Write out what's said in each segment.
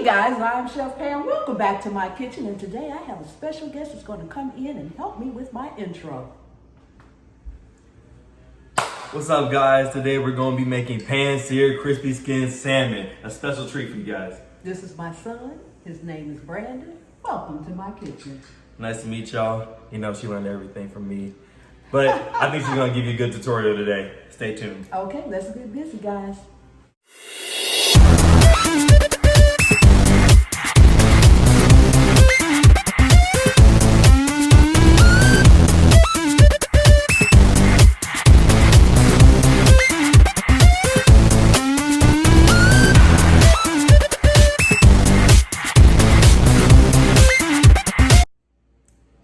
Hey guys, I'm Chef Pam. Welcome back to my kitchen, and today I have a special guest that's going to come in and help me with my intro. What's up, guys? Today we're going to be making pan-seared crispy skin salmon, a special treat for you guys. This is my son. His name is Brandon. Welcome to my kitchen. Nice to meet y'all. You know, she learned everything from me. But I think she's going to give you a good tutorial today. Stay tuned. Okay, let's get busy, guys.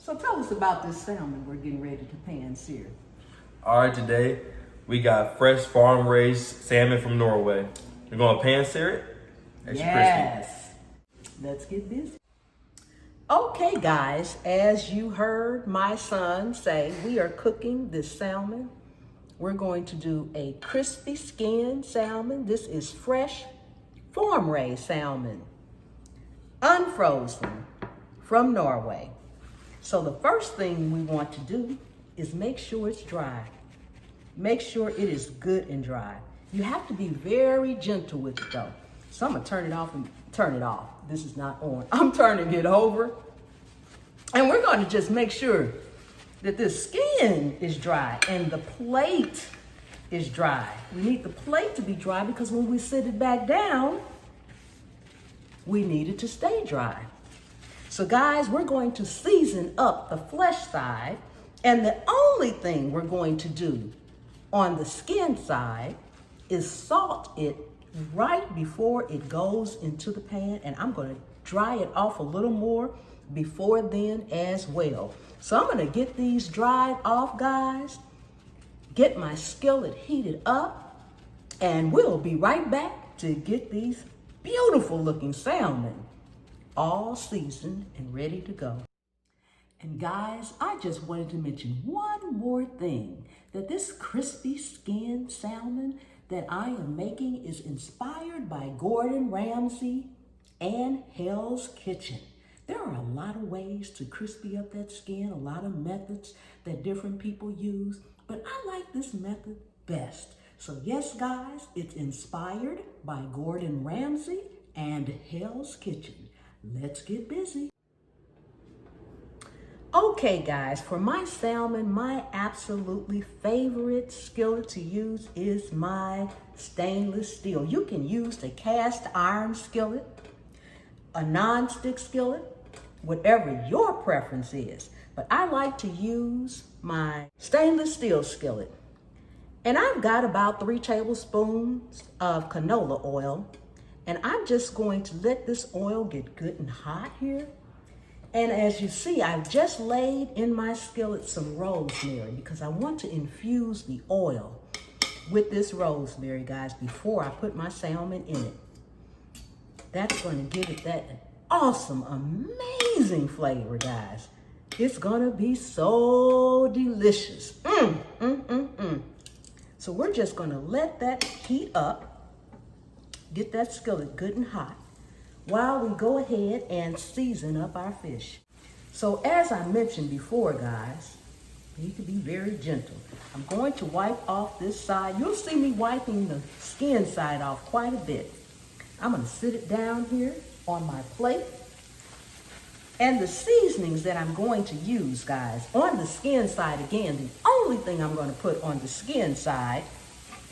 So tell us about this salmon we're getting ready to pan sear. All right, today we got fresh farm-raised salmon from Norway. We're going to pan-sear it. Extra Yes. Let's get busy. Okay, guys, as you heard my son say, we are cooking this salmon. We're going to do a crispy skin salmon. This is fresh farm-raised salmon, unfrozen, from Norway. So the first thing we want to do is make sure it's dry. Make sure it is good and dry. You have to be very gentle with it though. So I'm gonna turn it off and turn it off. This is not on. I'm turning it over. And we're gonna just make sure that the skin is dry and the plate is dry. We need the plate to be dry because when we sit it back down, we need it to stay dry. So guys, we're going to season up the flesh side, and the only thing we're going to do on the skin side is salt it right before it goes into the pan, and I'm going to dry it off a little more before then as well. So I'm going to get these dried off, guys, get my skillet heated up, and we'll be right back to get these beautiful looking salmon all seasoned and ready to go. And guys, I just wanted to mention one more thing, that this crispy skin salmon that I am making is inspired by Gordon Ramsay and Hell's Kitchen. There are a lot of ways to crispy up that skin, a lot of methods that different people use, but I like this method best. So yes, guys, it's inspired by Gordon Ramsay and Hell's Kitchen. Let's get busy. Okay, guys, for my salmon, my absolutely favorite skillet to use is my stainless steel. You can use a cast iron skillet, a non-stick skillet, whatever your preference is. But I like to use my stainless steel skillet. And I've got about 3 tablespoons of canola oil. And I'm just going to let this oil get good and hot here. And as you see, I've just laid in my skillet some rosemary because I want to infuse the oil with this rosemary, guys, before I put my salmon in it. That's going to give it that awesome, amazing flavor, guys. It's going to be so delicious. So we're just going to let that heat up. Get that skillet good and hot while we go ahead and season up our fish. So as I mentioned before, guys, you need to be very gentle. I'm going to wipe off this side. You'll see me wiping the skin side off quite a bit. I'm going to sit it down here on my plate. And the seasonings that I'm going to use, guys, on the skin side, again, the only thing I'm going to put on the skin side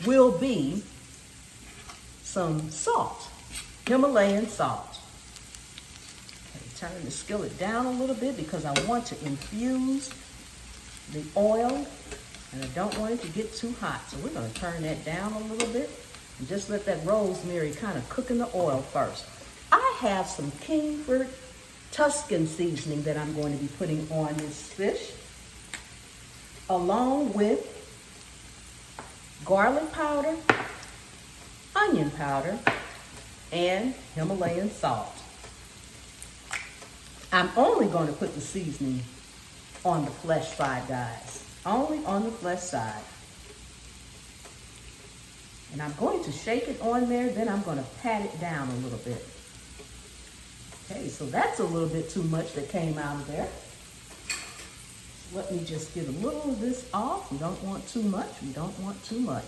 will be some salt, Himalayan salt. Okay, turn the skillet down a little bit because I want to infuse the oil and I don't want it to get too hot. So we're going to turn that down a little bit and just let that rosemary kind of cook in the oil first. I have some Kingsford Tuscan Seasoning that I'm going to be putting on this fish, along with garlic powder, onion powder, and Himalayan salt. I'm only going to put the seasoning on the flesh side, guys. Only on the flesh side. And I'm going to shake it on there, then I'm going to pat it down a little bit. Okay, so that's a little bit too much that came out of there. Let me just get a little of this off. We don't want too much. We don't want too much.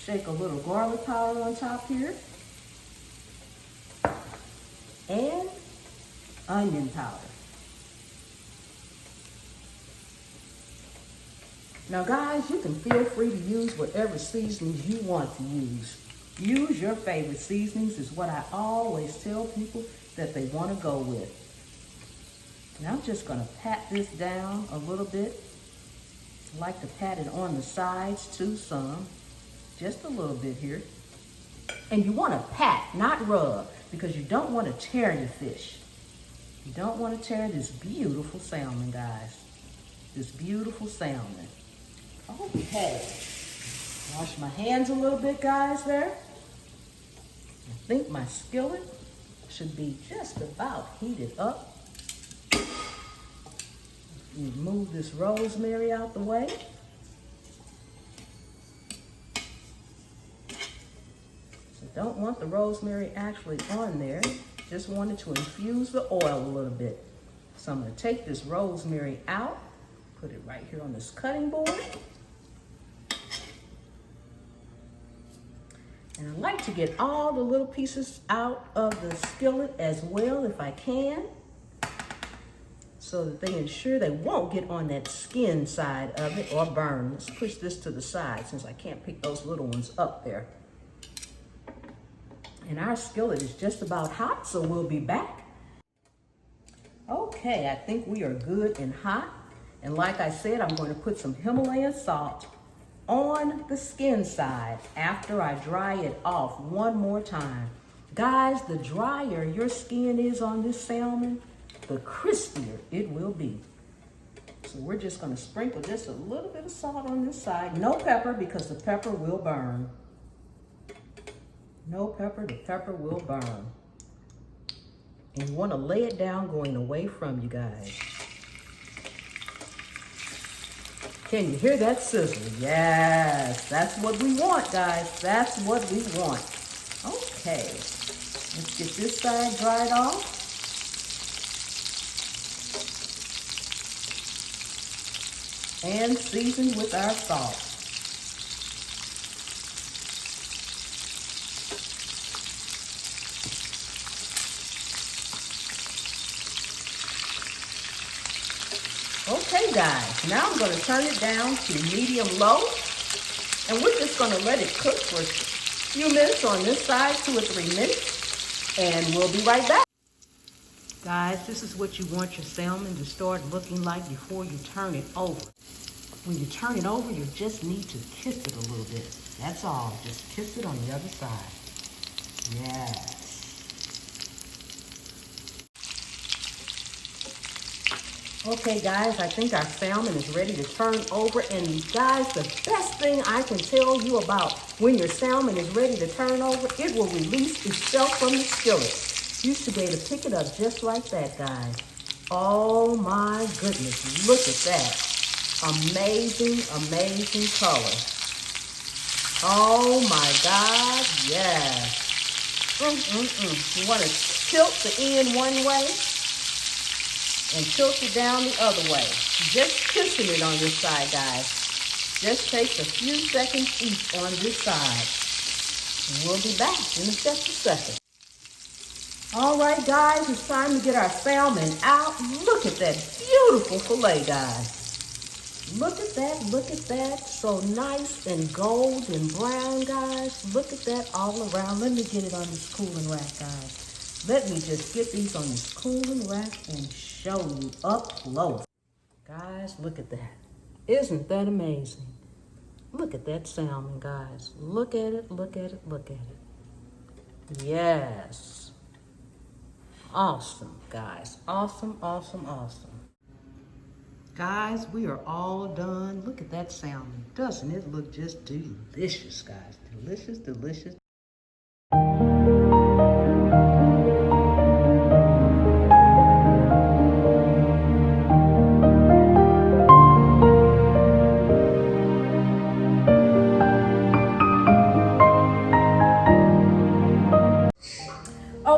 Shake a little garlic powder on top here. And onion powder. Now guys, you can feel free to use whatever seasonings you want to use. Use your favorite seasonings is what I always tell people that they want to go with. Now I'm just going to pat this down a little bit. I like to pat it on the sides too some. Just a little bit here. And you want to pat, not rub, because you don't want to tear your fish. You don't want to tear this beautiful salmon, guys. This beautiful salmon. Okay. Wash my hands a little bit, guys, there. I think my skillet should be just about heated up. Move this rosemary out the way. So don't want the rosemary actually on there. Just wanted to infuse the oil a little bit. So I'm going to take this rosemary out, put it right here on this cutting board. And I like to get all the little pieces out of the skillet as well if I can, so that they ensure they won't get on that skin side of it or burn. Let's push this to the side since I can't pick those little ones up there. And our skillet is just about hot, so we'll be back. Okay, I think we are good and hot. And like I said, I'm going to put some Himalayan salt on the skin side after I dry it off one more time. Guys, the drier your skin is on this salmon, the crispier it will be. So we're just going to sprinkle just a little bit of salt on this side. No pepper, because the pepper will burn. No pepper, the pepper will burn. And you want to lay it down going away from you guys. Can you hear that sizzle? Yes, that's what we want, guys. That's what we want. Okay, let's get this side dried off. And seasoned with our salt. Okay guys, now I'm going to turn it down to medium-low, and we're just going to let it cook for a few minutes on this side, 2 or 3 minutes, and we'll be right back. Guys, this is what you want your salmon to start looking like before you turn it over. When you turn it over, you just need to kiss it a little bit. That's all. Just kiss it on the other side. Yes. Okay guys, I think our salmon is ready to turn over. And guys, the best thing I can tell you about when your salmon is ready to turn over, it will release itself from the skillet. You should be able to pick it up just like that, guys. Oh my goodness, look at that. Amazing, amazing color. Oh my God, yes. You want to tilt the end one way and tilt it down the other way. Just kissing it on this side, guys. Just takes a few seconds each on this side. And we'll be back in just a second. All right, guys, it's time to get our salmon out. Look at that beautiful fillet, guys. Look at that, look at that. So nice and gold and brown, guys. Look at that all around. Let me get it on this cooling rack, guys. Let me just get these on this cooling rack and show you up close. Guys, look at that. Isn't that amazing? Look at that salmon, guys. Look at it, look at it, look at it. Yes. Awesome, guys. Awesome, awesome, awesome. Guys, we are all done. Look at that salmon. Doesn't it look just delicious, guys? Delicious, delicious.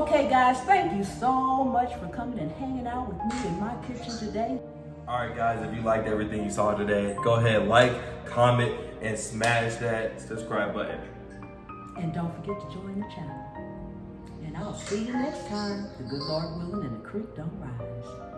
Okay, guys, thank you so much for coming and hanging out with me in my kitchen today. All right, guys, if you liked everything you saw today, go ahead, like, comment, and smash that subscribe button. And don't forget to join the channel. And I'll see you next time. The good Lord willing and the creek don't rise.